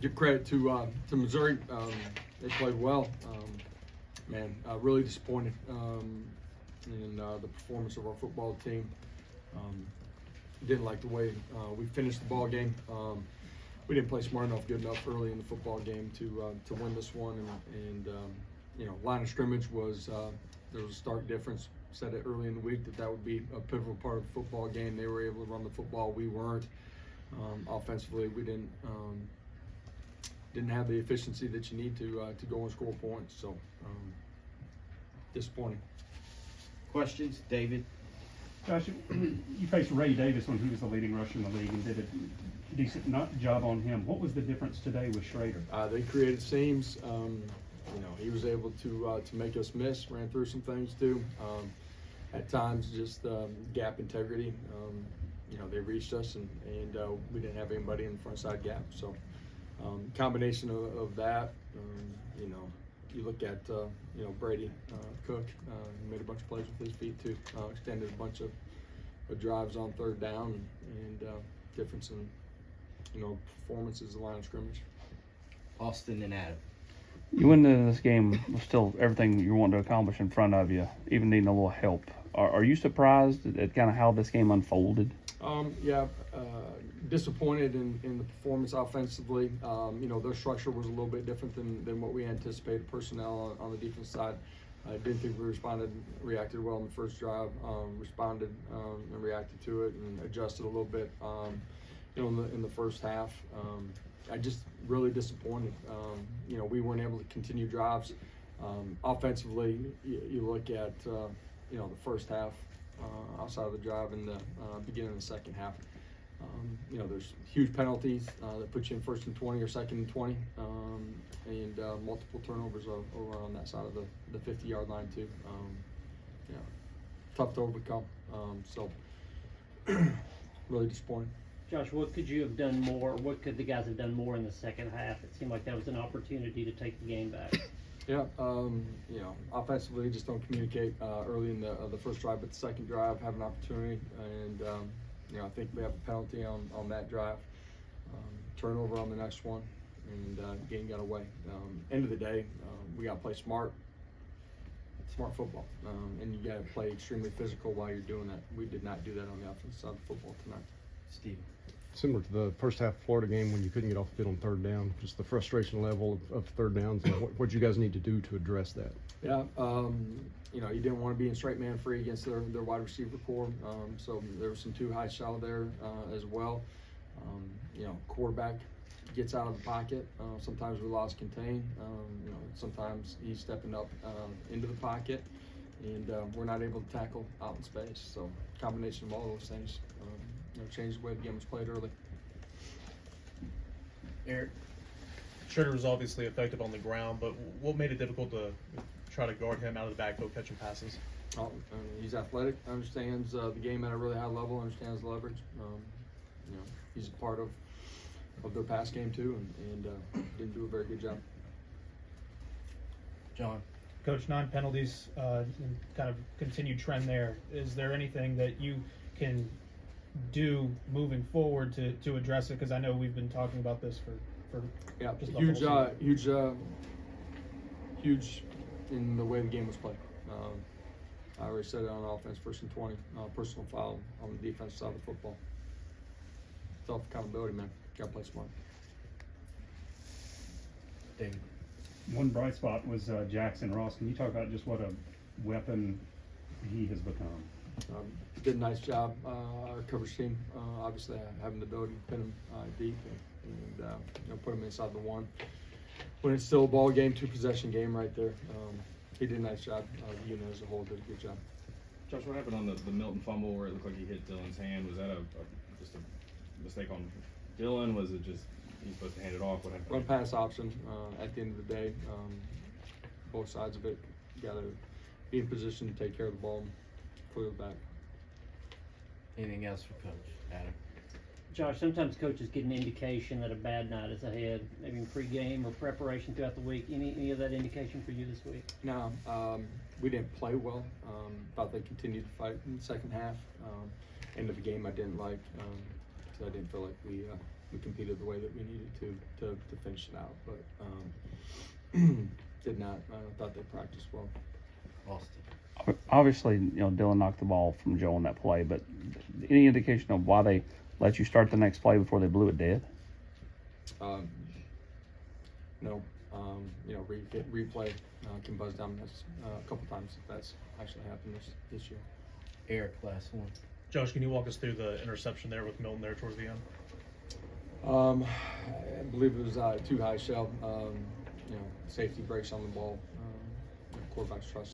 give credit to Missouri. They played well. Really disappointed in the performance of our football team. Didn't like the way we finished the ball game. We didn't play smart enough, good enough early in the football game to win this one. And line of scrimmage was there was a stark difference. Said it early in the week that would be a pivotal part of the football game. They were able to run the football. We weren't. Offensively, we didn't have the efficiency that you need to go and score points. So disappointing. Questions, David? Josh, you faced Ray Davis when he was the leading rusher in the league and did a decent job on him. What was the difference today with Schrader? They created seams. He was able to make us miss. Ran through some things too. At times, just gap integrity. They reached us, and we didn't have anybody in the front side gap. So, combination of that. You look at Brady Cook. He made a bunch of plays with his feet too. Extended a bunch of drives on third down, and difference in performances, the line of scrimmage. Austin and Adam. You went into this game with still everything you want to accomplish in front of you, even needing a little help. Are you surprised at kind of how this game unfolded? Disappointed in the performance offensively. Their structure was a little bit different than what we anticipated. Personnel on the defense side, I didn't think we reacted well in the first drive. Responded and reacted to it and adjusted a little bit. In the first half, I just really disappointed. We weren't able to continue drives. Offensively, you look at the first half outside of the drive and the beginning of the second half. There's huge penalties that put you in 1st and 20 or 2nd and 20, and multiple turnovers over on that side of the 50-yard line too. Tough to overcome. So really disappointing. Josh, what could you have done more? What could the guys have done more in the second half? It seemed like that was an opportunity to take the game back. Yeah, offensively, just don't communicate early in the first drive, but the second drive have an opportunity, and I think we have a penalty on that drive, turnover on the next one, and game got away. End of the day, we got to play smart football, and you got to play extremely physical while you're doing that. We did not do that on the offensive side of football tonight. Steve. Similar to the first half Florida game when you couldn't get off the field on third down, just the frustration level of third downs, and what you guys need to do to address that. Yeah, you didn't want to be in straight man free against their wide receiver core, so there was some too high shallow there as well. Quarterback gets out of the pocket. Sometimes we lost contain. Sometimes he's stepping up into the pocket, and we're not able to tackle out in space. So combination of all those things. Changed the way the game was played early. Eric. Schroeder was obviously effective on the ground, but what made it difficult to try to guard him out of the backfield catching passes? He's athletic, understands the game at a really high level, understands leverage. He's a part of their pass game too, and didn't do a very good job. John. Coach, 9 penalties, and kind of continued trend there. Is there anything that you can do moving forward to address it? Because I know we've been talking about this for just the huge in the way the game was played. I already said it on offense, 1st and 20, personal foul on the defensive side of the football. Self accountability, man. Got to play smart. David. One bright spot was Jackson Ross. Can you talk about just what a weapon he has become? Did a nice job. Our coverage team, obviously having the ability to pin him deep and put him inside the one. When it's still a ball game, 2-possession game right there. He did a nice job. The unit as a whole did a good job. Josh, what happened on the Milton fumble where it looked like he hit Dylan's hand? Was that just a mistake on Dylan? Was it just he's supposed to hand it off? What happened? Run pass option. At the end of the day, both sides of it, got to be in position to take care of the ball and clear the back. Anything else for Coach? Adam. Josh, sometimes coaches get an indication that a bad night is ahead, maybe in pregame or preparation throughout the week. Any of that indication for you this week? No, we didn't play well. Thought they continued to fight in the second half. End of the game I didn't like, because I didn't feel like we we competed the way that we needed to finish it out. But did not. I thought they practiced well. Austin. Obviously, Dylan knocked the ball from Joe on that play, but any indication of why they let you start the next play before they blew it dead? No. Replay can buzz down this a couple times if that's actually happened this year. Eric, last one. Josh, can you walk us through the interception there with Milton there towards the end? I believe it was too high shell. Safety breaks on the ball. Quarterback's trust